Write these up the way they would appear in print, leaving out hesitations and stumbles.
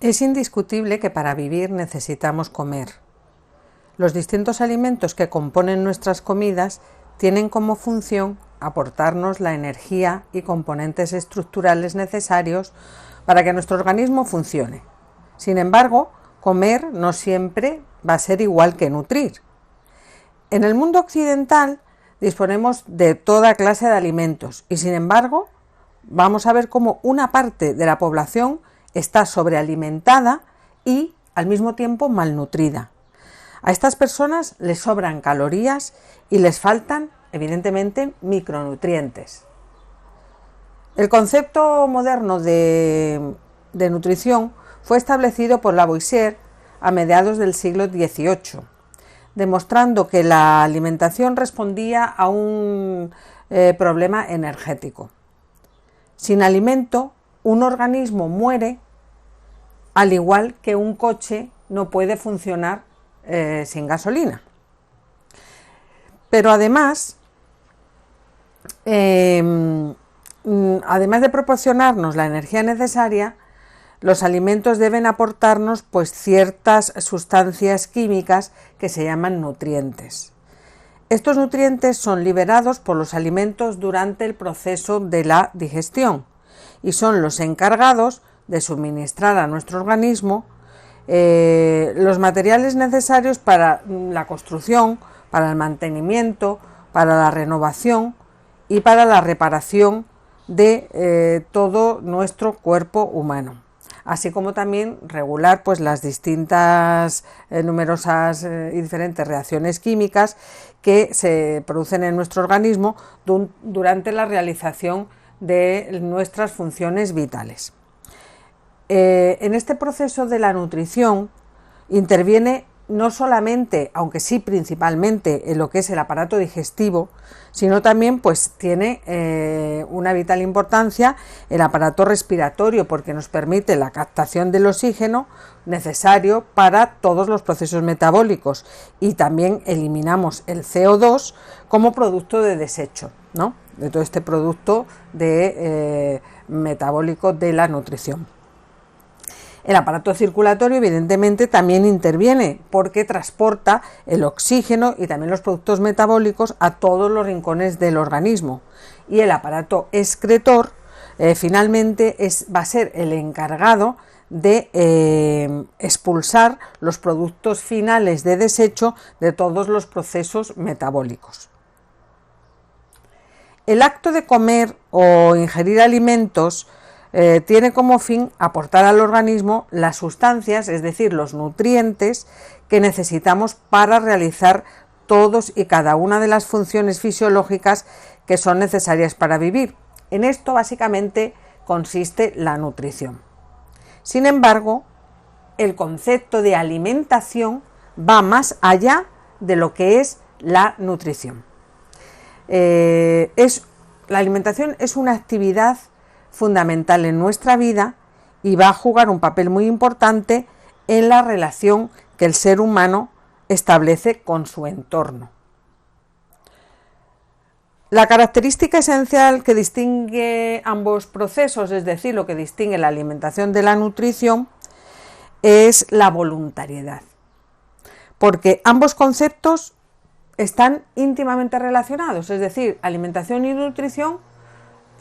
Es indiscutible que para vivir necesitamos comer. Los distintos alimentos que componen nuestras comidas tienen como función aportarnos la energía y componentes estructurales necesarios para que nuestro organismo funcione. Sin embargo, comer no siempre va a ser igual que nutrir. En el mundo occidental disponemos de toda clase de alimentos y, sin embargo, vamos a ver cómo una parte de la población está sobrealimentada y, al mismo tiempo, malnutrida. A estas personas les sobran calorías y les faltan, evidentemente, micronutrientes. El concepto moderno de nutrición fue establecido por Lavoisier a mediados del siglo XVIII, demostrando que la alimentación respondía a un problema energético. Sin alimento, un organismo muere, al igual que un coche no puede funcionar sin gasolina. Pero además de proporcionarnos la energía necesaria, los alimentos deben aportarnos ciertas sustancias químicas que se llaman nutrientes. Estos nutrientes son liberados por los alimentos durante el proceso de la digestión y son los encargados de suministrar a nuestro organismo los materiales necesarios para la construcción, para el mantenimiento, para la renovación y para la reparación de todo nuestro cuerpo humano, así como también regular las distintas numerosas y diferentes reacciones químicas que se producen en nuestro organismo durante la realización de nuestras funciones vitales. En este proceso de la nutrición interviene no solamente, aunque sí principalmente, en lo que es el aparato digestivo, sino también tiene una vital importancia el aparato respiratorio, porque nos permite la captación del oxígeno necesario para todos los procesos metabólicos y también eliminamos el CO2 como producto de desecho, ¿no?, de todo este producto metabólico de la nutrición. El aparato circulatorio evidentemente también interviene porque transporta el oxígeno y también los productos metabólicos a todos los rincones del organismo, y el aparato excretor finalmente va a ser el encargado de expulsar los productos finales de desecho de todos los procesos metabólicos. El acto de comer o ingerir alimentos tiene como fin aportar al organismo las sustancias, es decir, los nutrientes que necesitamos para realizar todos y cada una de las funciones fisiológicas que son necesarias para vivir. En esto básicamente consiste la nutrición. Sin embargo, el concepto de alimentación va más allá de lo que es la nutrición. La alimentación es una actividad fundamental en nuestra vida y va a jugar un papel muy importante en la relación que el ser humano establece con su entorno. La característica esencial que distingue ambos procesos, es decir, lo que distingue la alimentación de la nutrición, es la voluntariedad, porque ambos conceptos están íntimamente relacionados, es decir, alimentación y nutrición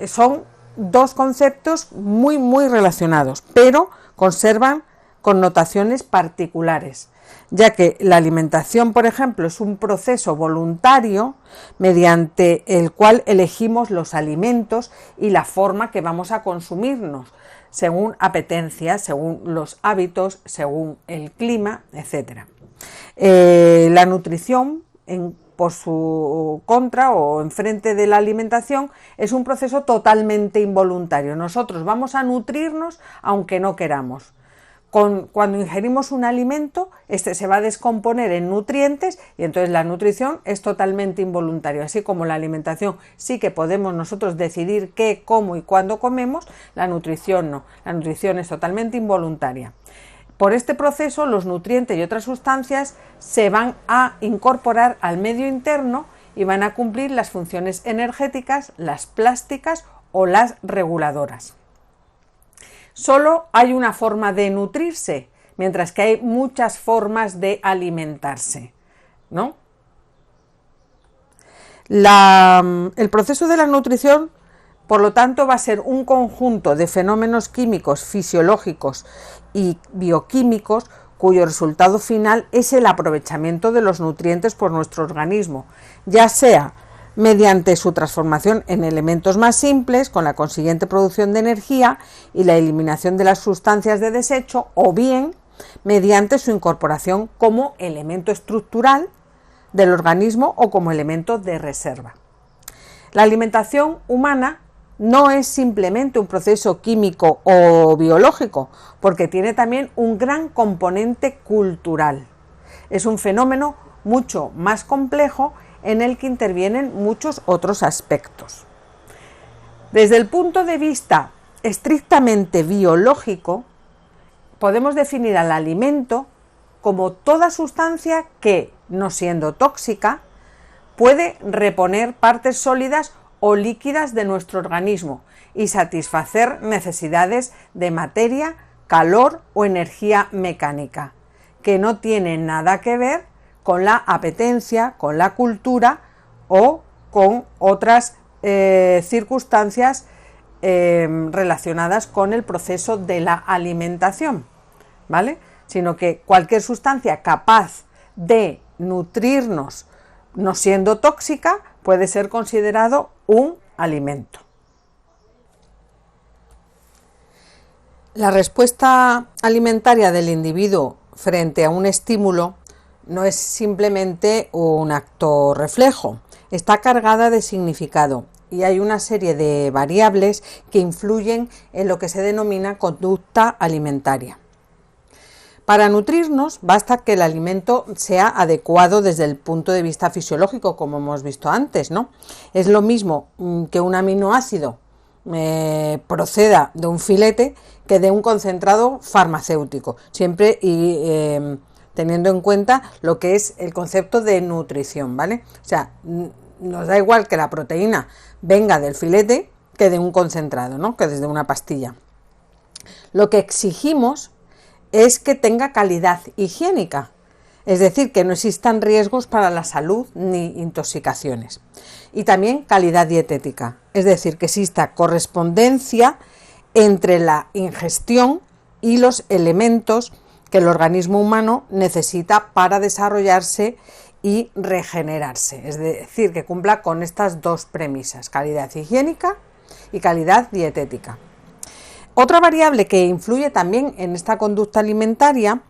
son dos conceptos muy relacionados, pero conservan connotaciones particulares, ya que la alimentación, por ejemplo, es un proceso voluntario mediante el cual elegimos los alimentos y la forma que vamos a consumirnos, según apetencia, según los hábitos, según el clima, etc. La nutrición, por su contra o enfrente de la alimentación, es un proceso totalmente involuntario. Nosotros vamos a nutrirnos aunque no queramos. Cuando ingerimos un alimento, este se va a descomponer en nutrientes y entonces la nutrición es totalmente involuntaria. Así como la alimentación sí que podemos nosotros decidir qué, cómo y cuándo comemos, la nutrición no. La nutrición es totalmente involuntaria. Por este proceso, los nutrientes y otras sustancias se van a incorporar al medio interno y van a cumplir las funciones energéticas, las plásticas o las reguladoras. solo hay una forma de nutrirse, mientras que hay muchas formas de alimentarse, ¿no? El proceso de la nutrición, por lo tanto, va a ser un conjunto de fenómenos químicos, fisiológicos y bioquímicos cuyo resultado final es el aprovechamiento de los nutrientes por nuestro organismo, ya sea mediante su transformación en elementos más simples, con la consiguiente producción de energía y la eliminación de las sustancias de desecho, o bien mediante su incorporación como elemento estructural del organismo o como elemento de reserva. La alimentación humana no es simplemente un proceso químico o biológico, porque tiene también un gran componente cultural. Es un fenómeno mucho más complejo en el que intervienen muchos otros aspectos. Desde el punto de vista estrictamente biológico, podemos definir al alimento como toda sustancia que, no siendo tóxica, puede reponer partes sólidas o líquidas de nuestro organismo y satisfacer necesidades de materia, calor o energía mecánica, que no tienen nada que ver con la apetencia, con la cultura o con otras circunstancias relacionadas con el proceso de la alimentación, ¿vale? Sino que cualquier sustancia capaz de nutrirnos no siendo tóxica puede ser considerado un alimento. La respuesta alimentaria del individuo frente a un estímulo no es simplemente un acto reflejo, está cargada de significado y hay una serie de variables que influyen en lo que se denomina conducta alimentaria. Para nutrirnos basta que el alimento sea adecuado desde el punto de vista fisiológico, como hemos visto antes, ¿no? Es lo mismo que un aminoácido proceda de un filete que de un concentrado farmacéutico, siempre teniendo en cuenta lo que es el concepto de nutrición, ¿vale? O sea, nos da igual que la proteína venga del filete que de un concentrado, ¿no? Que desde una pastilla. Lo que exigimos es que tenga calidad higiénica, es decir, que no existan riesgos para la salud ni intoxicaciones. Y también calidad dietética, es decir, que exista correspondencia entre la ingestión y los elementos que el organismo humano necesita para desarrollarse y regenerarse, es decir, que cumpla con estas dos premisas, calidad higiénica y calidad dietética. Otra variable que influye también en esta conducta alimentaria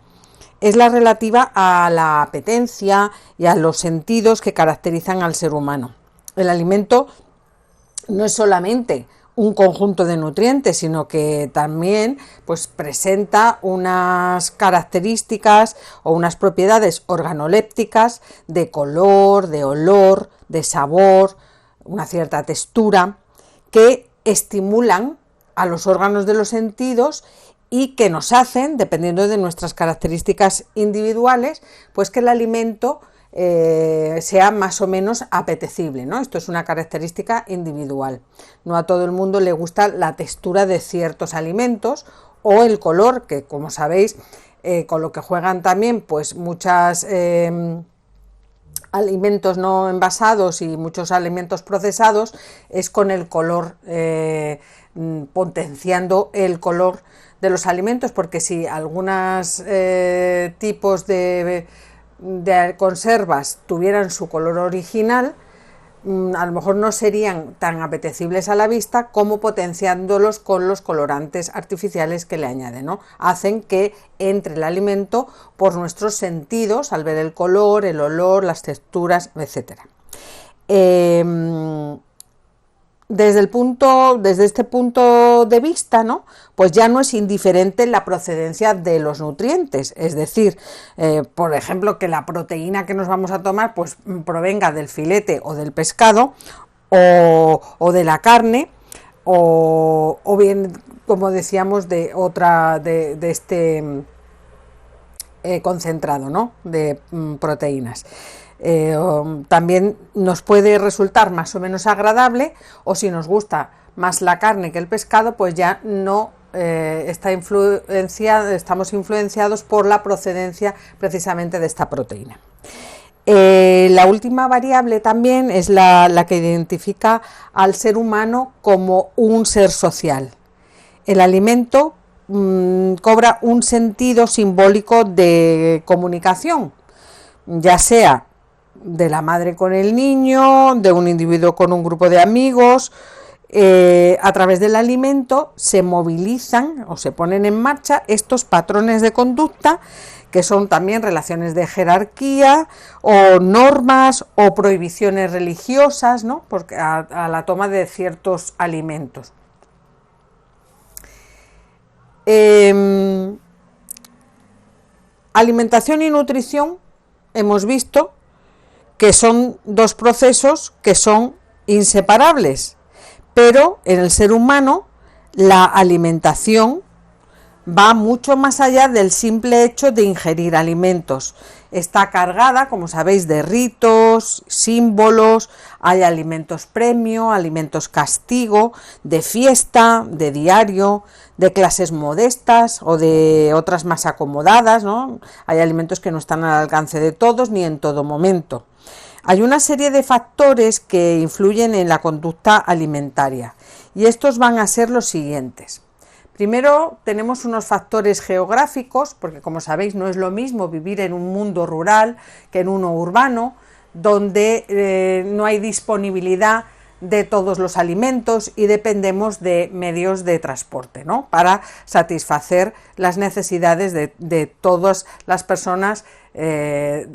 es la relativa a la apetencia y a los sentidos que caracterizan al ser humano. El alimento no es solamente un conjunto de nutrientes, sino que también pues, presenta unas características o unas propiedades organolépticas de color, de olor, de sabor, una cierta textura, que estimulan a los órganos de los sentidos y que nos hacen, dependiendo de nuestras características individuales, pues que el alimento sea más o menos apetecible, ¿no? Esto es una característica individual. No a todo el mundo le gusta la textura de ciertos alimentos o el color, que como sabéis, con lo que juegan también pues muchas alimentos no envasados y muchos alimentos procesados, es con el color, potenciando el color de los alimentos, porque si algunos tipos de conservas tuvieran su color original, a lo mejor no serían tan apetecibles a la vista como potenciándolos con los colorantes artificiales que le añaden, ¿no? Hacen que entre el alimento por nuestros sentidos al ver el color, el olor, las texturas, etc. Desde este punto de vista, ¿no? Pues ya no es indiferente la procedencia de los nutrientes, es decir, por ejemplo, que la proteína que nos vamos a tomar pues provenga del filete o del pescado o de la carne o bien, como decíamos, de este concentrado, ¿no? De proteínas. También nos puede resultar más o menos agradable, o si nos gusta más la carne que el pescado, pues ya no estamos influenciados por la procedencia precisamente de esta proteína. La última variable también es la que identifica al ser humano como un ser social. El alimento cobra un sentido simbólico de comunicación, ya sea de la madre con el niño, de un individuo con un grupo de amigos. A través del alimento se movilizan o se ponen en marcha estos patrones de conducta, que son también relaciones de jerarquía o normas o prohibiciones religiosas, ¿no? Porque a la toma de ciertos alimentos. Alimentación y nutrición hemos visto que son dos procesos que son inseparables, pero en el ser humano la alimentación va mucho más allá del simple hecho de ingerir alimentos. Está cargada, como sabéis, de ritos, símbolos, hay alimentos premio, alimentos castigo, de fiesta, de diario, de clases modestas o de otras más acomodadas, ¿no? Hay alimentos que no están al alcance de todos ni en todo momento. Hay una serie de factores que influyen en la conducta alimentaria y estos van a ser los siguientes. Primero tenemos unos factores geográficos, porque como sabéis no es lo mismo vivir en un mundo rural que en uno urbano, donde no hay disponibilidad de todos los alimentos y dependemos de medios de transporte, ¿no? Para satisfacer las necesidades de todas las personas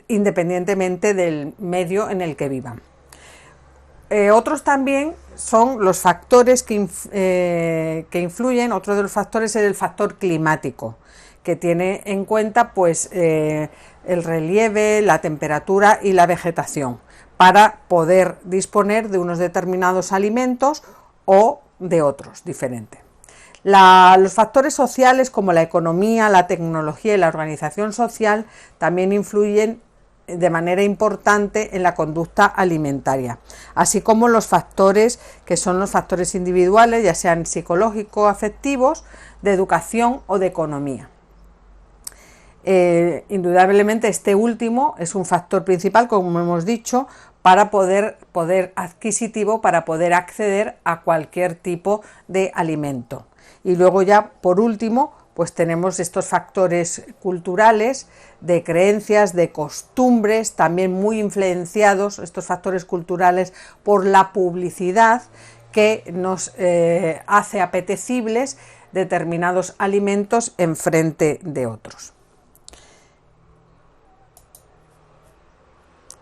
independientemente del medio en el que vivan. Otros también son los factores que influyen. Otro de los factores es el factor climático, que tiene en cuenta pues, el relieve, la temperatura y la vegetación, para poder disponer de unos determinados alimentos o de otros diferentes. Los factores sociales como la economía, la tecnología y la organización social también influyen de manera importante en la conducta alimentaria, así como los factores que son los factores individuales, ya sean psicológicos, afectivos, de educación o de economía. Indudablemente este último es un factor principal, como hemos dicho, para poder adquisitivo, para poder acceder a cualquier tipo de alimento. Y luego ya por último pues tenemos estos factores culturales, de creencias, de costumbres, también muy influenciados, estos factores culturales, por la publicidad que nos hace apetecibles determinados alimentos en frente de otros.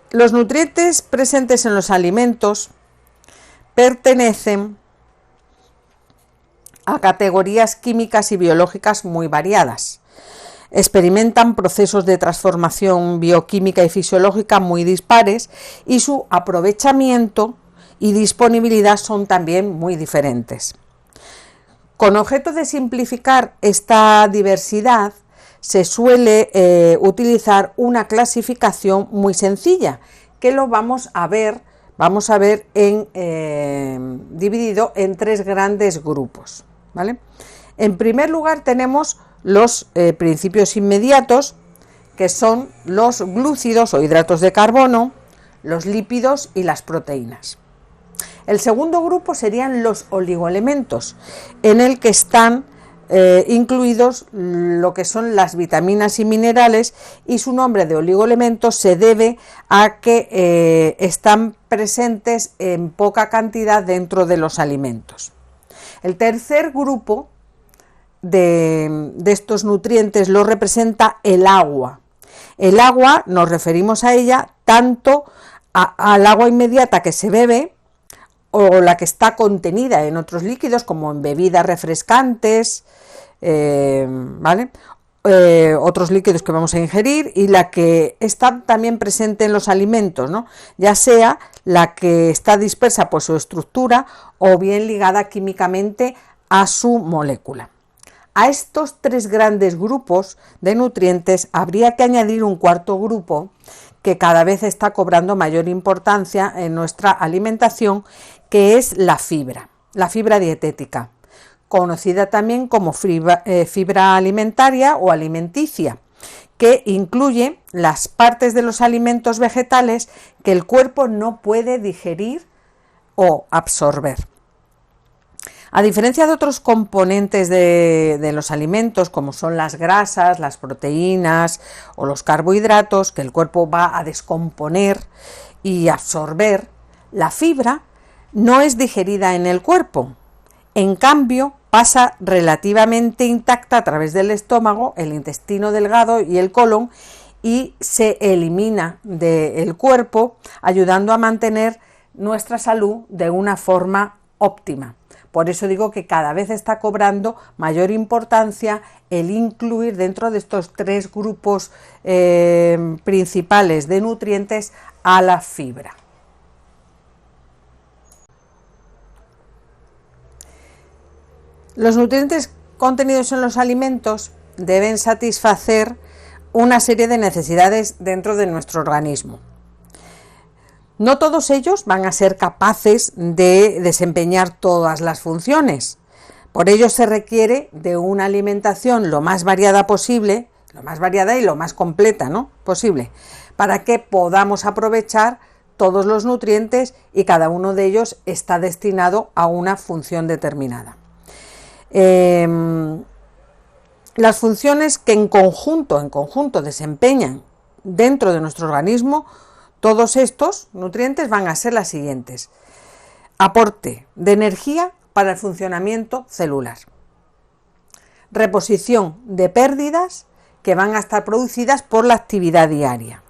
Los nutrientes presentes en los alimentos pertenecen a categorías químicas y biológicas muy variadas. Experimentan procesos de transformación bioquímica y fisiológica muy dispares y su aprovechamiento y disponibilidad son también muy diferentes. Con objeto de simplificar esta diversidad, se suele utilizar una clasificación muy sencilla, que lo vamos a ver dividido en tres grandes grupos, ¿vale? En primer lugar tenemos los principios inmediatos, que son los glúcidos o hidratos de carbono, los lípidos y las proteínas. El segundo grupo serían los oligoelementos, en el que están incluidos lo que son las vitaminas y minerales, y su nombre de oligoelementos se debe a que están presentes en poca cantidad dentro de los alimentos. El tercer grupo de estos nutrientes lo representa el agua. El agua, nos referimos a ella tanto al agua inmediata que se bebe o la que está contenida en otros líquidos como en bebidas refrescantes, ¿vale? Otros líquidos que vamos a ingerir, y la que está también presente en los alimentos, ¿no? Ya sea la que está dispersa por su estructura o bien ligada químicamente a su molécula. A estos tres grandes grupos de nutrientes habría que añadir un cuarto grupo que cada vez está cobrando mayor importancia en nuestra alimentación, que es la fibra dietética, conocida también como fibra alimentaria o alimenticia, que incluye las partes de los alimentos vegetales que el cuerpo no puede digerir o absorber. A diferencia de otros componentes de los alimentos, como son las grasas, las proteínas o los carbohidratos, que el cuerpo va a descomponer y absorber, la fibra no es digerida en el cuerpo. En cambio, pasa relativamente intacta a través del estómago, el intestino delgado y el colon, y se elimina del cuerpo, ayudando a mantener nuestra salud de una forma óptima. Por eso digo que cada vez está cobrando mayor importancia el incluir dentro de estos 3 grupos principales de nutrientes a la fibra. Los nutrientes contenidos en los alimentos deben satisfacer una serie de necesidades dentro de nuestro organismo. No todos ellos van a ser capaces de desempeñar todas las funciones. Por ello se requiere de una alimentación lo más variada posible, lo más variada y lo más completa, ¿no?, posible, para que podamos aprovechar todos los nutrientes y cada uno de ellos está destinado a una función determinada. Las funciones que en conjunto desempeñan dentro de nuestro organismo, todos estos nutrientes van a ser las siguientes: aporte de energía para el funcionamiento celular, reposición de pérdidas que van a estar producidas por la actividad diaria,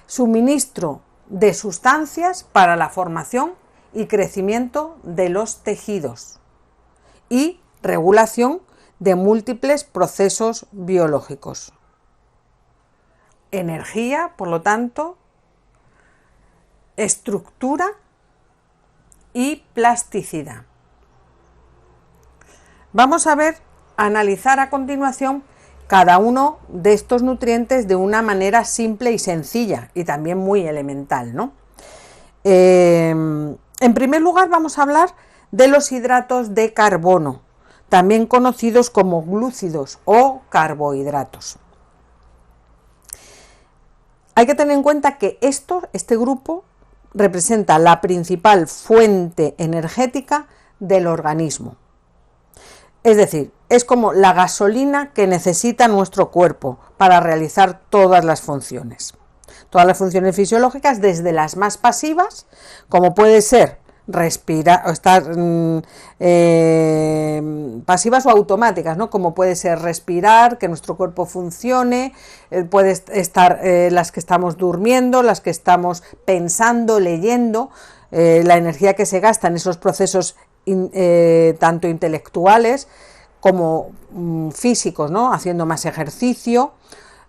suministro de sustancias para la formación y crecimiento de los tejidos y regulación de múltiples procesos biológicos. Energía, por lo tanto, estructura y plasticidad. Vamos a analizar a continuación cada uno de estos nutrientes de una manera simple y sencilla y también muy elemental, ¿no? En primer lugar vamos a hablar de los hidratos de carbono, también conocidos como glúcidos o carbohidratos. Hay que tener en cuenta que este grupo representa la principal fuente energética del organismo. Es decir, es como la gasolina que necesita nuestro cuerpo para realizar todas las funciones. Todas las funciones fisiológicas, desde las más pasivas, como puede ser respirar o estar pasivas o automáticas, ¿no?, como puede ser respirar, que nuestro cuerpo funcione, puede estar las que estamos durmiendo, las que estamos pensando, leyendo, la energía que se gasta en esos procesos tanto intelectuales como físicos, ¿no?, haciendo más ejercicio,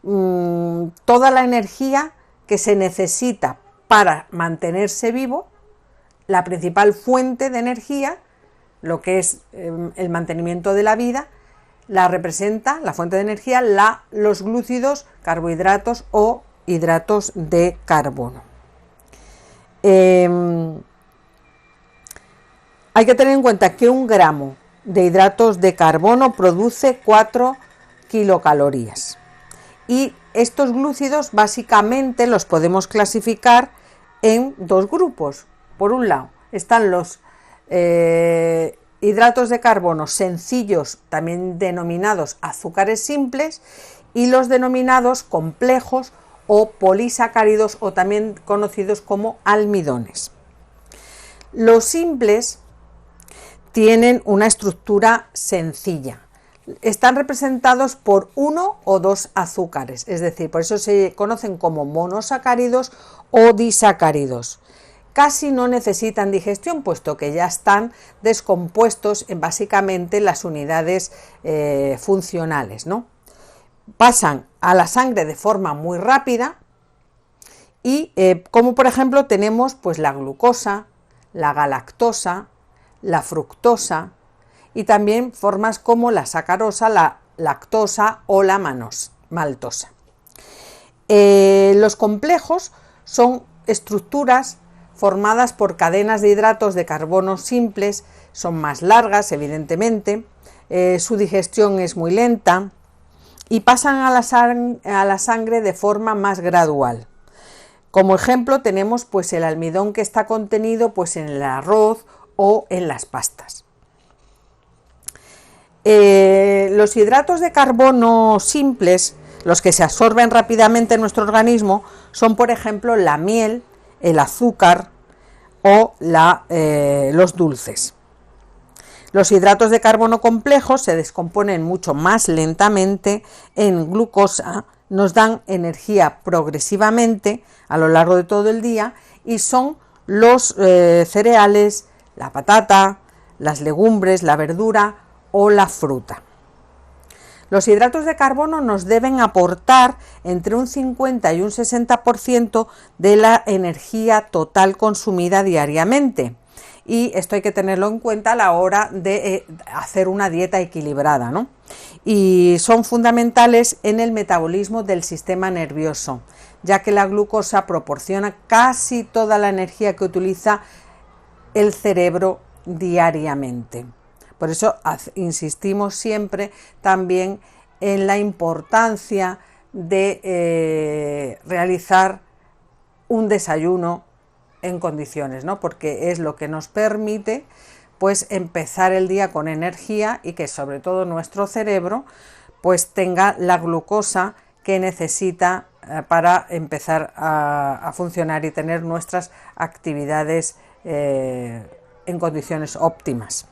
toda la energía que se necesita para mantenerse vivo. La principal fuente de energía, lo que es el mantenimiento de la vida, la representa, la fuente de energía, los glúcidos, carbohidratos o hidratos de carbono. Hay que tener en cuenta que 1 gramo de hidratos de carbono produce 4 kilocalorías. Y estos glúcidos básicamente los podemos clasificar en 2 grupos. Por un lado están los hidratos de carbono sencillos, también denominados azúcares simples, y los denominados complejos o polisacáridos, o también conocidos como almidones. Los simples tienen una estructura sencilla. Están representados por 1 o 2 azúcares, es decir, por eso se conocen como monosacáridos o disacáridos. Casi no necesitan digestión, puesto que ya están descompuestos en básicamente las unidades funcionales, ¿no? Pasan a la sangre de forma muy rápida y como por ejemplo tenemos pues la glucosa, la galactosa, la fructosa y también formas como la sacarosa, la lactosa o la maltosa. Los complejos son estructuras formadas por cadenas de hidratos de carbono simples, son más largas, evidentemente, su digestión es muy lenta y pasan a la sangre de forma más gradual. Como ejemplo tenemos pues el almidón que está contenido pues en el arroz o en las pastas. Los hidratos de carbono simples, los que se absorben rápidamente en nuestro organismo, son por ejemplo la miel, el azúcar o los dulces. Los hidratos de carbono complejos se descomponen mucho más lentamente en glucosa, nos dan energía progresivamente a lo largo de todo el día y son los cereales, la patata, las legumbres, la verdura o la fruta. Los hidratos de carbono nos deben aportar entre un 50 y un 60% de la energía total consumida diariamente. Y esto hay que tenerlo en cuenta a la hora de hacer una dieta equilibrada, ¿no? Y son fundamentales en el metabolismo del sistema nervioso, ya que la glucosa proporciona casi toda la energía que utiliza el cerebro diariamente. Por eso insistimos siempre también en la importancia de realizar un desayuno en condiciones, ¿no? Porque es lo que nos permite pues empezar el día con energía y que sobre todo nuestro cerebro pues tenga la glucosa que necesita para empezar a funcionar y tener nuestras actividades en condiciones óptimas.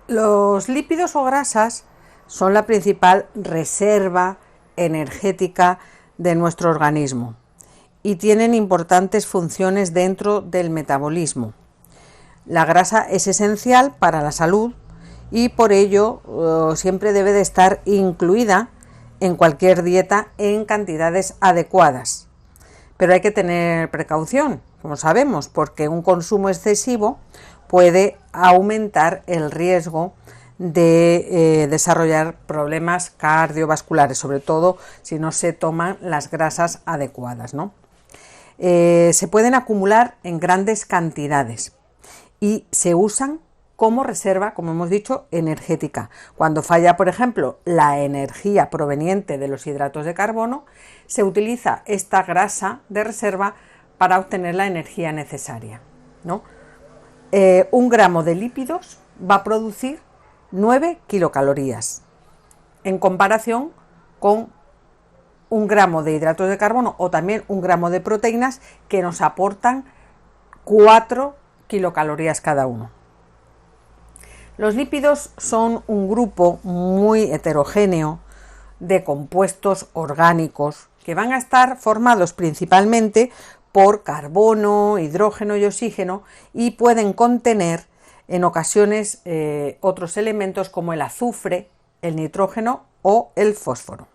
Los lípidos o grasas son la principal reserva energética de nuestro organismo y tienen importantes funciones dentro del metabolismo. La grasa es esencial para la salud y por ello siempre debe de estar incluida en cualquier dieta en cantidades adecuadas. Pero hay que tener precaución, como sabemos, porque un consumo excesivo puede aumentar el riesgo de desarrollar problemas cardiovasculares, sobre todo si no se toman las grasas adecuadas, ¿no? Se pueden acumular en grandes cantidades y se usan como reserva, como hemos dicho, energética. Cuando falla, por ejemplo, la energía proveniente de los hidratos de carbono, se utiliza esta grasa de reserva para obtener la energía necesaria, ¿no? 1 gramo de lípidos va a producir 9 kilocalorías, en comparación con 1 gramo de hidratos de carbono o también 1 gramo de proteínas que nos aportan 4 kilocalorías cada uno. Los lípidos son un grupo muy heterogéneo de compuestos orgánicos que van a estar formados principalmente por carbono, hidrógeno y oxígeno y pueden contener en ocasiones otros elementos como el azufre, el nitrógeno o el fósforo.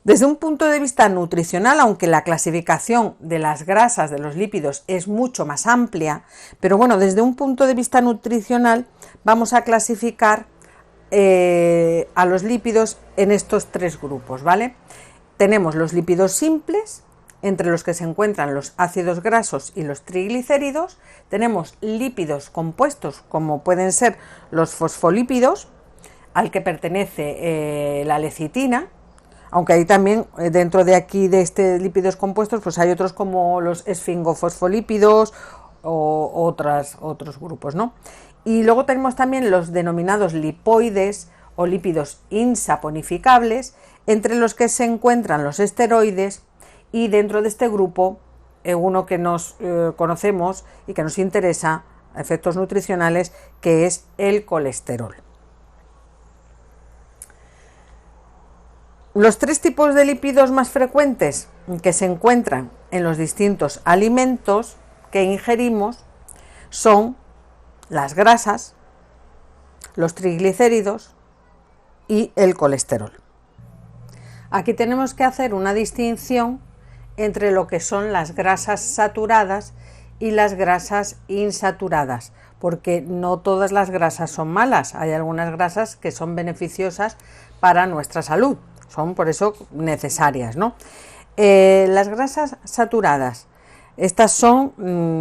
Desde un punto de vista nutricional, aunque la clasificación de las grasas, de los lípidos, es mucho más amplia, pero bueno, desde un punto de vista nutricional vamos a clasificar a los lípidos en estos 3 grupos, ¿vale? Tenemos los lípidos simples, entre los que se encuentran los ácidos grasos y los triglicéridos. Tenemos lípidos compuestos, como pueden ser los fosfolípidos, al que pertenece la lecitina, aunque hay también dentro de aquí de este lípidos compuestos pues hay otros como los esfingofosfolípidos o otros grupos, ¿no? Y luego tenemos también los denominados lipoides o lípidos insaponificables, entre los que se encuentran los esteroides y dentro de este grupo uno que nos conocemos y que nos interesa a efectos nutricionales, que es el colesterol. Los 3 tipos de lípidos más frecuentes que se encuentran en los distintos alimentos que ingerimos son las grasas, los triglicéridos y el colesterol. Aquí tenemos que hacer una distinción entre lo que son las grasas saturadas y las grasas insaturadas, porque no todas las grasas son malas, hay algunas grasas que son beneficiosas para nuestra salud. Son por eso necesarias, ¿no? Las grasas saturadas, estas son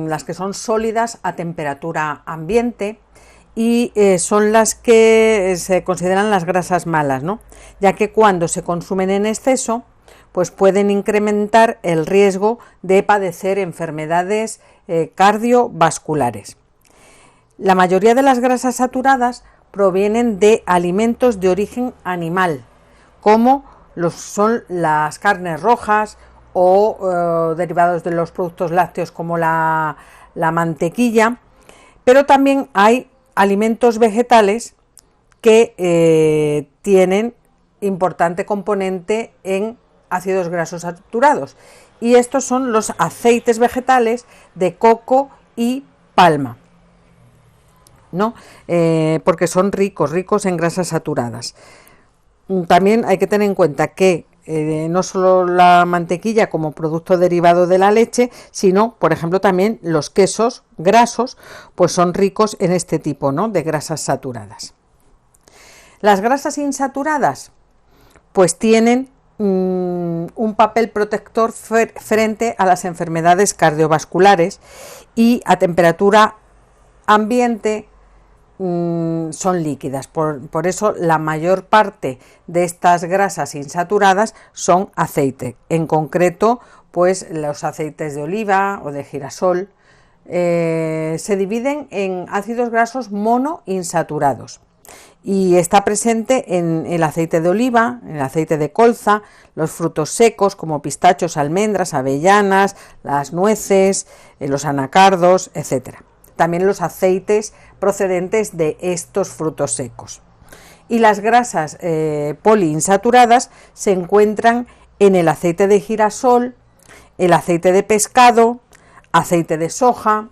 las que son sólidas a temperatura ambiente y son las que se consideran las grasas malas, ¿no? Ya que cuando se consumen en exceso, pues pueden incrementar el riesgo de padecer enfermedades cardiovasculares. La mayoría de las grasas saturadas provienen de alimentos de origen animal, como son las carnes rojas o derivados de los productos lácteos como la mantequilla, pero también hay alimentos vegetales que tienen importante componente en ácidos grasos saturados, y estos son los aceites vegetales de coco y palma, ¿no? Porque son ricos en grasas saturadas. También hay que tener en cuenta que no solo la mantequilla como producto derivado de la leche, sino, por ejemplo, también los quesos grasos, pues son ricos en este tipo, ¿no?, de grasas saturadas. Las grasas insaturadas, pues tienen un papel protector frente a las enfermedades cardiovasculares, y a temperatura ambiente son líquidas. Por eso la mayor parte de estas grasas insaturadas son aceite. En concreto, pues los aceites de oliva o de girasol se dividen en ácidos grasos monoinsaturados, y está presente en el aceite de oliva, en el aceite de colza, los frutos secos como pistachos, almendras, avellanas, las nueces, los anacardos, etc. También los aceites procedentes de estos frutos secos. Y las grasas poliinsaturadas se encuentran en el aceite de girasol, el aceite de pescado, aceite de soja,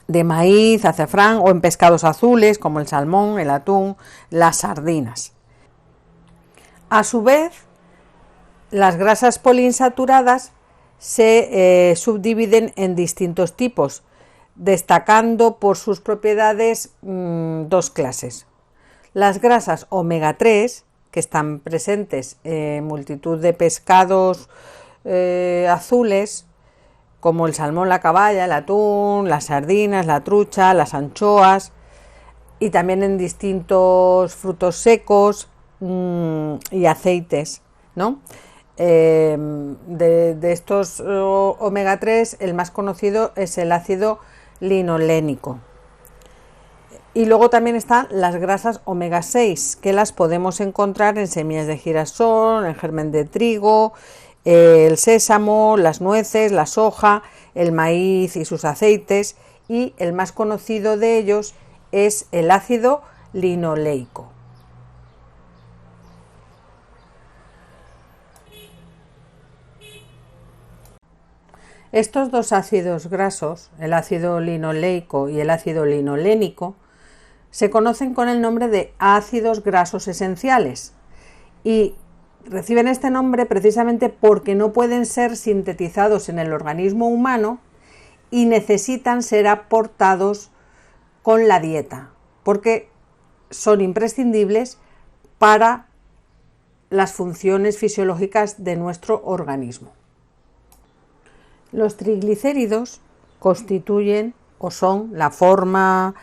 de maíz, azafrán, o en pescados azules como el salmón, el atún, las sardinas. A su vez, las grasas poliinsaturadas se subdividen en distintos tipos, destacando por sus propiedades dos clases. Las grasas omega 3, que están presentes en multitud de pescados azules, como el salmón, la caballa, el atún, las sardinas, la trucha, las anchoas, y también en distintos frutos secos y aceites, ¿no? De estos omega 3, el más conocido es el ácido linolénico. Y luego también están las grasas omega 6, que las podemos encontrar en semillas de girasol, en germen de trigo, el sésamo, las nueces, la soja, el maíz y sus aceites, y el más conocido de ellos es el ácido linoleico. Estos dos ácidos grasos, el ácido linoleico y el ácido linolénico, se conocen con el nombre de ácidos grasos esenciales, y reciben este nombre precisamente porque no pueden ser sintetizados en el organismo humano y necesitan ser aportados con la dieta, porque son imprescindibles para las funciones fisiológicas de nuestro organismo. Los triglicéridos constituyen o son la forma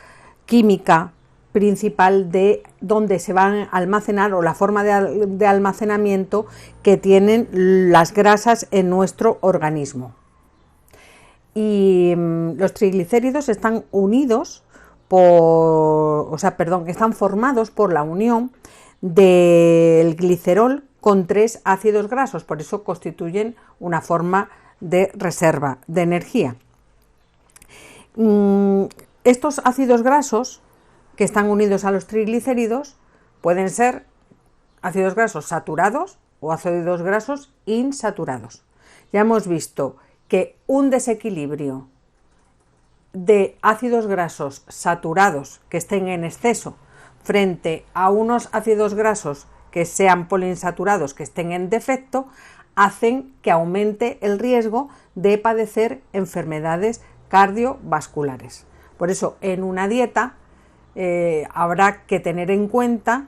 química principal de donde se van a almacenar, o la forma de almacenamiento que tienen las grasas en nuestro organismo. Y los triglicéridos están están formados por la unión del glicerol con 3 ácidos grasos, por eso constituyen una forma de reserva de energía. Estos ácidos grasos que están unidos a los triglicéridos pueden ser ácidos grasos saturados o ácidos grasos insaturados. Ya hemos visto que un desequilibrio de ácidos grasos saturados que estén en exceso frente a unos ácidos grasos que sean poliinsaturados que estén en defecto hacen que aumente el riesgo de padecer enfermedades cardiovasculares. Por eso, en una dieta habrá que tener en cuenta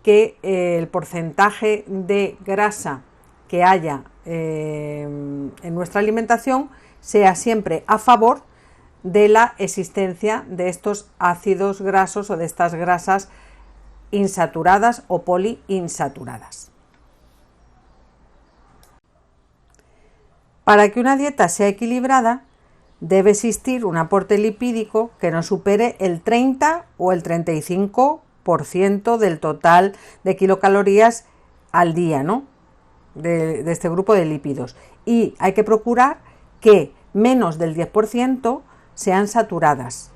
que el porcentaje de grasa que haya en nuestra alimentación sea siempre a favor de la existencia de estos ácidos grasos o de estas grasas insaturadas o poliinsaturadas. Para que una dieta sea equilibrada, debe existir un aporte lipídico que no supere el 30 o el 35% del total de kilocalorías al día, ¿no? de este grupo de lípidos. Y hay que procurar que menos del 10% sean saturadas.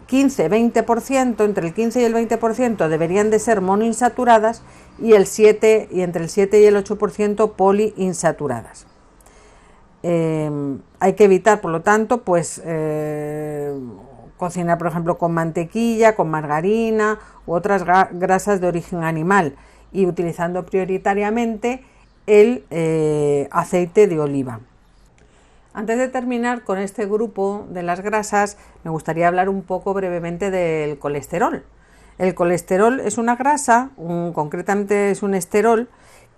15-20%, entre el 15 y el 20% deberían de ser monoinsaturadas y entre el 7 y el 8% poliinsaturadas. Hay que evitar, por lo tanto, pues cocinar, por ejemplo, con mantequilla, con margarina u otras grasas de origen animal y utilizando prioritariamente el aceite de oliva. Antes de terminar con este grupo de las grasas, me gustaría hablar un poco brevemente del colesterol. El colesterol es una grasa, concretamente es un esterol,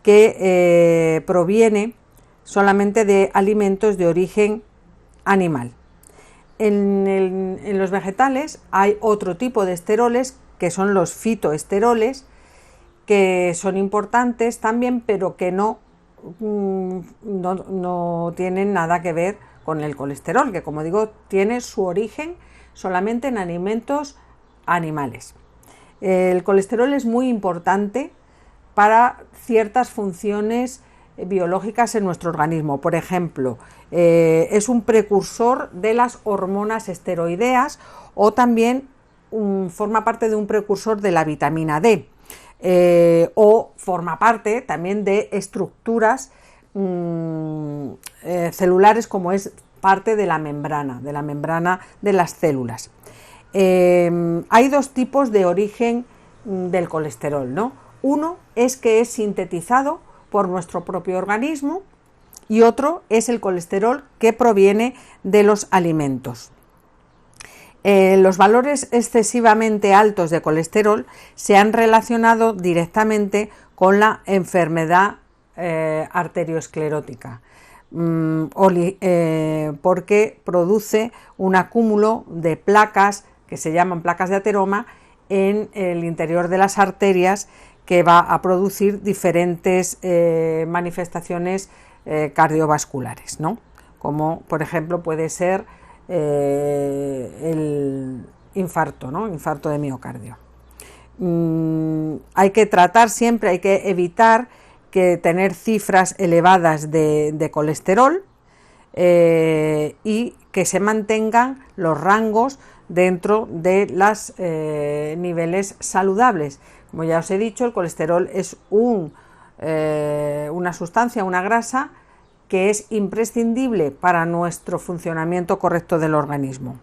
que proviene solamente de alimentos de origen animal. En los vegetales hay otro tipo de esteroles, que son los fitoesteroles, que son importantes también, pero que no tienen nada que ver con el colesterol, que, como digo, tiene su origen solamente en alimentos animales. El colesterol es muy importante para ciertas funciones biológicas en nuestro organismo. Por ejemplo, es un precursor de las hormonas esteroideas, o también forma parte de un precursor de la vitamina D. O forma parte también de estructuras celulares, como es parte de la membrana de las células. Hay dos tipos de origen del colesterol, ¿no? Uno es que es sintetizado por nuestro propio organismo y otro es el colesterol que proviene de los alimentos. Los valores excesivamente altos de colesterol se han relacionado directamente con la enfermedad arteriosclerótica, porque produce un acúmulo de placas que se llaman placas de ateroma en el interior de las arterias, que va a producir diferentes manifestaciones cardiovasculares, ¿no? Como por ejemplo puede ser el infarto, ¿no? Infarto de miocardio. Hay que tratar siempre, hay que evitar tener cifras elevadas de colesterol y que se mantengan los rangos dentro de los niveles saludables. Como ya os he dicho, el colesterol es una sustancia, una grasa que es imprescindible para nuestro funcionamiento correcto del organismo.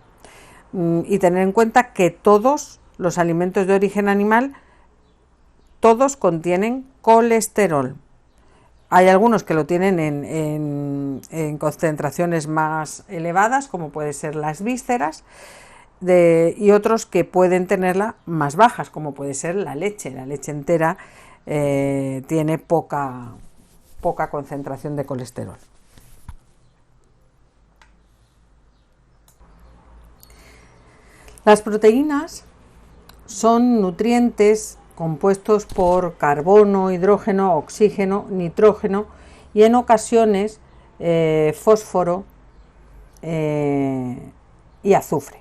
Y tener en cuenta que todos los alimentos de origen animal, todos contienen colesterol. Hay algunos que lo tienen en concentraciones más elevadas, como pueden ser las vísceras, y otros que pueden tenerla más bajas, como puede ser la leche. La leche entera tiene poca concentración de colesterol. Las proteínas son nutrientes compuestos por carbono, hidrógeno, oxígeno, nitrógeno y en ocasiones fósforo y azufre.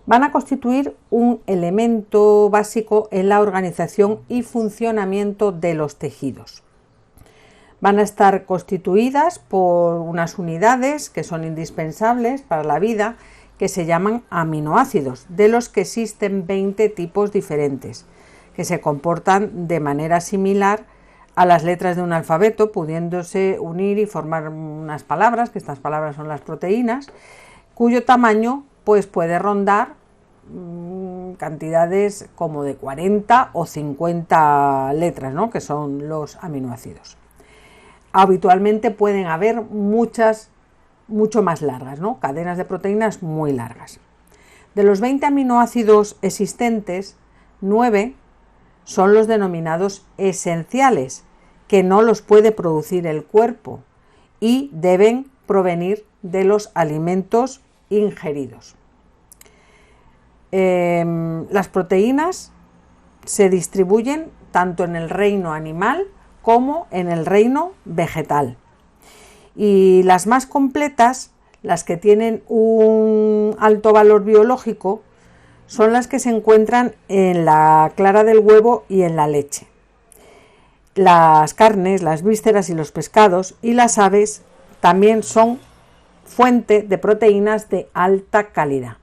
Van a constituir un elemento básico en la organización y funcionamiento de los tejidos. Van a estar constituidas por unas unidades que son indispensables para la vida, que se llaman aminoácidos, de los que existen 20 tipos diferentes, que se comportan de manera similar a las letras de un alfabeto, pudiéndose unir y formar unas palabras, que estas palabras son las proteínas, cuyo tamaño pues puede rondar cantidades como de 40 o 50 letras, ¿no? Que son los aminoácidos. Habitualmente pueden haber mucho más largas, ¿no? Cadenas de proteínas muy largas. De los 20 aminoácidos existentes, 9 son los denominados esenciales, que no los puede producir el cuerpo y deben provenir de los alimentos ingeridos. Las proteínas se distribuyen tanto en el reino animal como en el reino vegetal. Y las más completas, las que tienen un alto valor biológico, son las que se encuentran en la clara del huevo y en la leche. Las carnes, las vísceras y los pescados y las aves también son fuente de proteínas de alta calidad.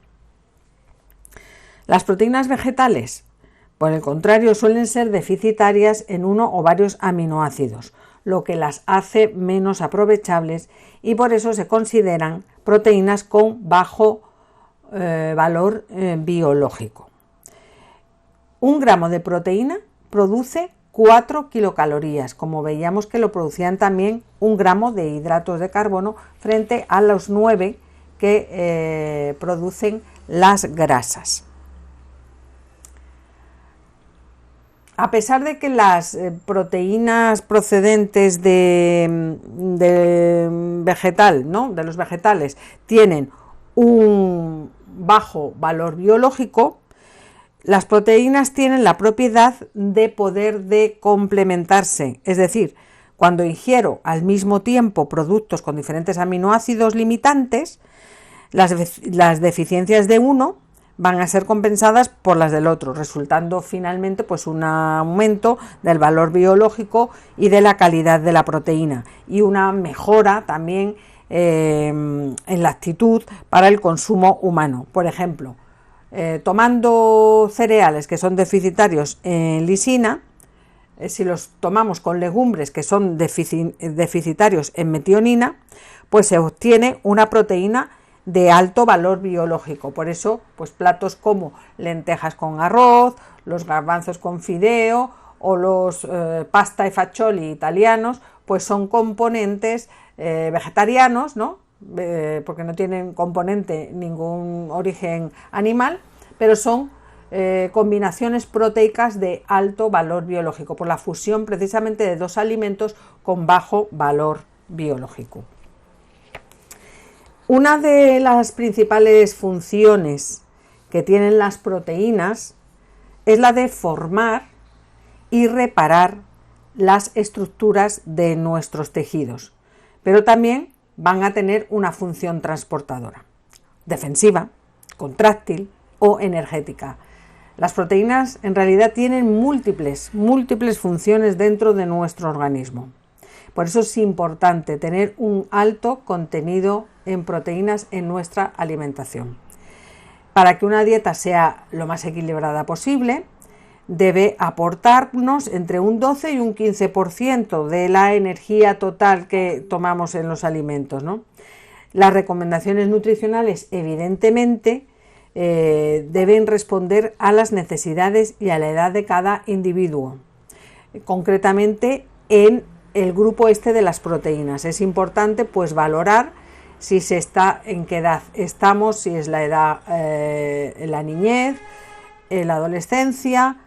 Las proteínas vegetales, por el contrario, suelen ser deficitarias en uno o varios aminoácidos, lo que las hace menos aprovechables y por eso se consideran proteínas con bajo valor biológico. Un gramo de proteína produce 4 kilocalorías, como veíamos que lo producían también un gramo de hidratos de carbono frente a los 9 que producen las grasas. A pesar de que las proteínas procedentes de vegetal, ¿no?, de los vegetales, tienen un bajo valor biológico, las proteínas tienen la propiedad de poder de complementarse, es decir, cuando ingiero al mismo tiempo productos con diferentes aminoácidos limitantes, las deficiencias de uno van a ser compensadas por las del otro, resultando finalmente pues un aumento del valor biológico y de la calidad de la proteína y una mejora también en la actitud para el consumo humano. Por ejemplo, tomando cereales que son deficitarios en lisina, si los tomamos con legumbres que son deficitarios en metionina, pues se obtiene una proteína de alto valor biológico. Por eso, pues platos como lentejas con arroz, los garbanzos con fideo o los pasta e fagioli italianos, pues son componentes vegetarianos, ¿no? Porque no tienen componente ningún origen animal, pero son combinaciones proteicas de alto valor biológico, por la fusión precisamente de dos alimentos con bajo valor biológico. Una de las principales funciones que tienen las proteínas es la de formar y reparar las estructuras de nuestros tejidos, pero también van a tener una función transportadora, defensiva, contráctil o energética. Las proteínas en realidad tienen múltiples funciones dentro de nuestro organismo. Por eso es importante tener un alto contenido en proteínas en nuestra alimentación. Para que una dieta sea lo más equilibrada posible, debe aportarnos entre un 12 y un 15% de la energía total que tomamos en los alimentos, ¿no? Las recomendaciones nutricionales, evidentemente, deben responder a las necesidades y a la edad de cada individuo. Concretamente, en el grupo este de las proteínas es importante pues valorar si se está, en qué edad estamos, si es la edad, en la niñez, en la adolescencia,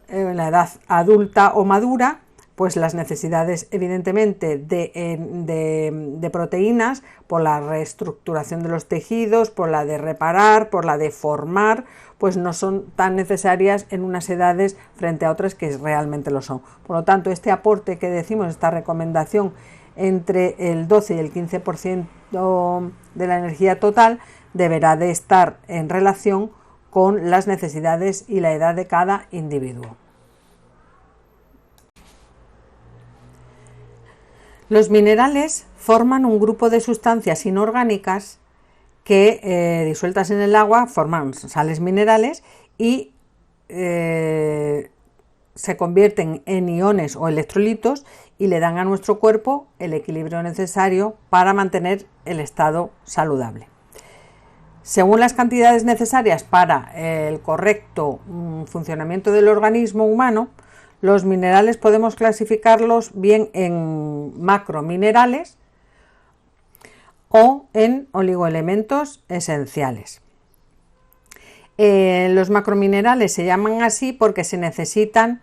en la edad adulta o madura, pues las necesidades evidentemente de proteínas por la reestructuración de los tejidos, por la de reparar, por la de formar, pues no son tan necesarias en unas edades frente a otras que realmente lo son. Por lo tanto, este aporte que decimos, esta recomendación entre el 12 y el 15% de la energía total deberá de estar en relación con las necesidades y la edad de cada individuo. Los minerales forman un grupo de sustancias inorgánicas que, disueltas en el agua, forman sales minerales y se convierten en iones o electrolitos y le dan a nuestro cuerpo el equilibrio necesario para mantener el estado saludable. Según las cantidades necesarias para el correcto funcionamiento del organismo humano, los minerales podemos clasificarlos bien en macrominerales o en oligoelementos esenciales. Los macrominerales se llaman así porque se necesitan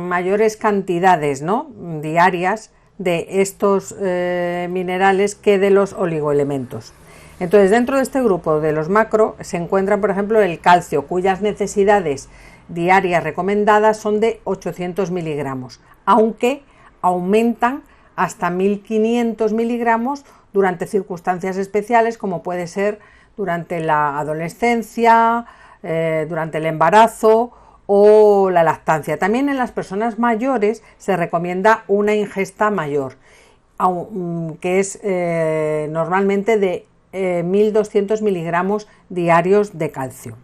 mayores cantidades, ¿no?, diarias de estos minerales que de los oligoelementos. Entonces, dentro de este grupo de los macro se encuentra, por ejemplo, el calcio, cuyas necesidades diarias recomendadas son de 800 miligramos, aunque aumentan hasta 1500 miligramos durante circunstancias especiales, como puede ser durante la adolescencia, durante el embarazo o la lactancia. También en las personas mayores se recomienda una ingesta mayor, que es normalmente de 1200 miligramos diarios de calcio.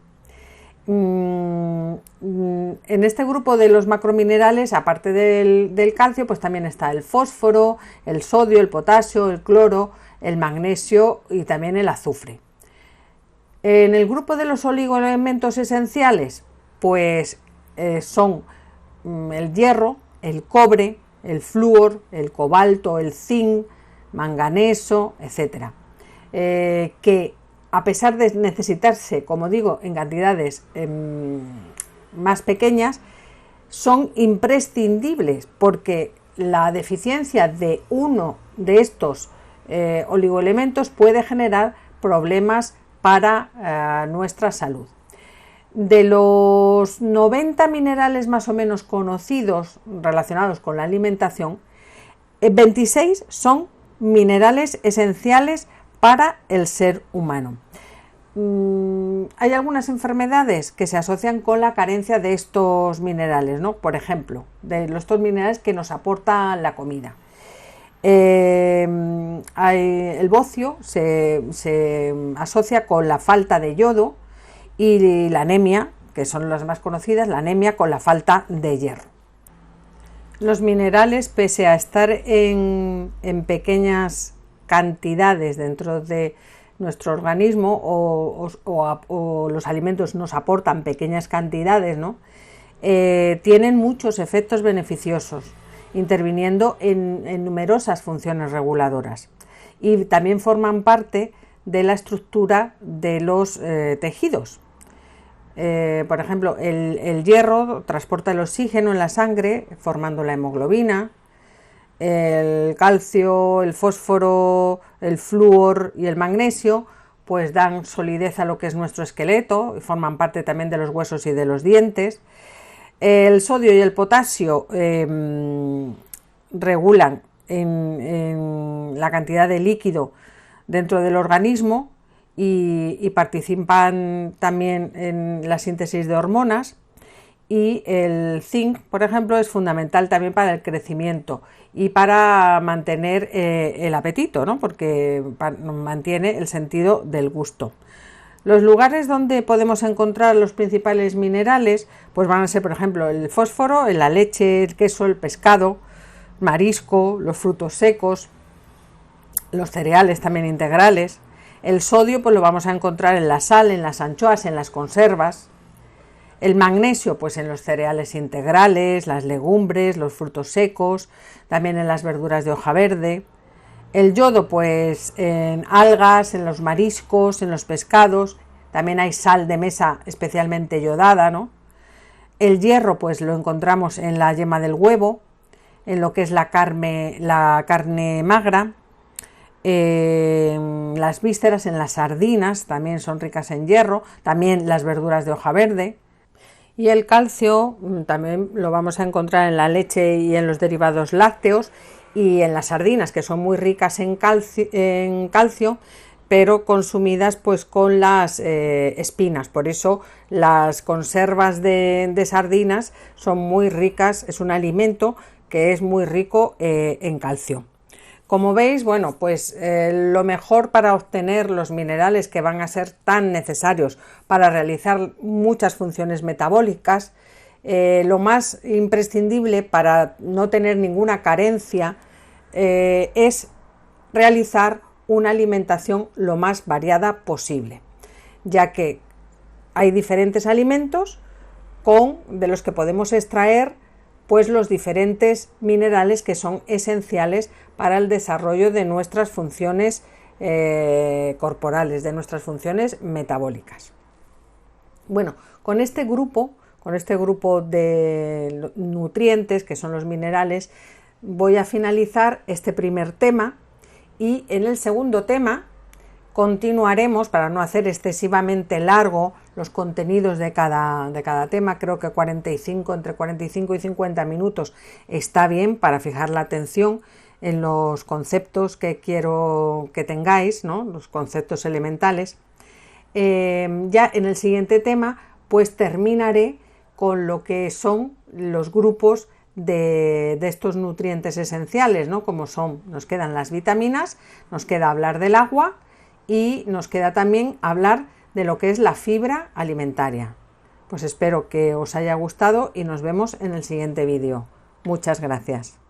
En este grupo de los macrominerales, aparte del calcio, pues también está el fósforo, el sodio, el potasio, el cloro, el magnesio y también el azufre. En el grupo de los oligoelementos esenciales, pues son el hierro, el cobre, el flúor, el cobalto, el zinc, manganeso, etc. Que a pesar de necesitarse, como digo, en cantidades más pequeñas, son imprescindibles, porque la deficiencia de uno de estos oligoelementos puede generar problemas para nuestra salud. De los 90 minerales más o menos conocidos relacionados con la alimentación, 26 son minerales esenciales para el ser humano. Hay algunas enfermedades que se asocian con la carencia de estos minerales, ¿no? Por ejemplo, de estos minerales que nos aporta la comida. El bocio se asocia con la falta de yodo, y la anemia, que son las más conocidas, la anemia con la falta de hierro. Los minerales, pese a estar en pequeñas cantidades dentro de nuestro organismo, o los alimentos nos aportan pequeñas cantidades, ¿no?, tienen muchos efectos beneficiosos, interviniendo en numerosas funciones reguladoras, y también forman parte de la estructura de los tejidos. Por ejemplo, el hierro transporta el oxígeno en la sangre formando la hemoglobina. El calcio, el fósforo, el flúor y el magnesio pues dan solidez a lo que es nuestro esqueleto y forman parte también de los huesos y de los dientes. El sodio y el potasio regulan en la cantidad de líquido dentro del organismo y participan también en la síntesis de hormonas. Y el zinc, por ejemplo, es fundamental también para el crecimiento y para mantener el apetito, ¿no?, porque mantiene el sentido del gusto. Los lugares donde podemos encontrar los principales minerales pues van a ser, por ejemplo, el fósforo en la leche, el queso, el pescado, marisco, los frutos secos, los cereales también integrales. El sodio pues lo vamos a encontrar en la sal, en las anchoas, en las conservas. El magnesio pues en los cereales integrales, las legumbres, los frutos secos, también en las verduras de hoja verde. El yodo pues en algas, en los mariscos, en los pescados. También hay sal de mesa especialmente yodada, ¿no? El hierro pues lo encontramos en la yema del huevo, en lo que es la carne magra. Las vísceras, en las sardinas, también son ricas en hierro, también las verduras de hoja verde. Y el calcio también lo vamos a encontrar en la leche y en los derivados lácteos y en las sardinas, que son muy ricas en calcio, pero consumidas pues con las espinas. Por eso las conservas de sardinas son muy ricas, es un alimento que es muy rico en calcio. Como veis, bueno, pues lo mejor para obtener los minerales que van a ser tan necesarios para realizar muchas funciones metabólicas, lo más imprescindible para no tener ninguna carencia es realizar una alimentación lo más variada posible, ya que hay diferentes alimentos de los que podemos extraer pues los diferentes minerales que son esenciales para el desarrollo de nuestras funciones con nuestras funciones metabólicas. Bueno, con este grupo, con este grupo de nutrientes, que son los minerales, voy a finalizar este primer tema, y en el segundo tema continuaremos, para no hacer excesivamente largo los contenidos de cada tema. Creo que entre 45 y 50 minutos está bien para fijar la atención en los conceptos que quiero que tengáis, ¿no? Los conceptos elementales. Ya en el siguiente tema pues terminaré con lo que son los grupos de estos nutrientes esenciales, ¿no? Como son, nos quedan las vitaminas, nos queda hablar del agua y nos queda también hablar de lo que es la fibra alimentaria. Pues espero que os haya gustado y nos vemos en el siguiente vídeo. Muchas gracias.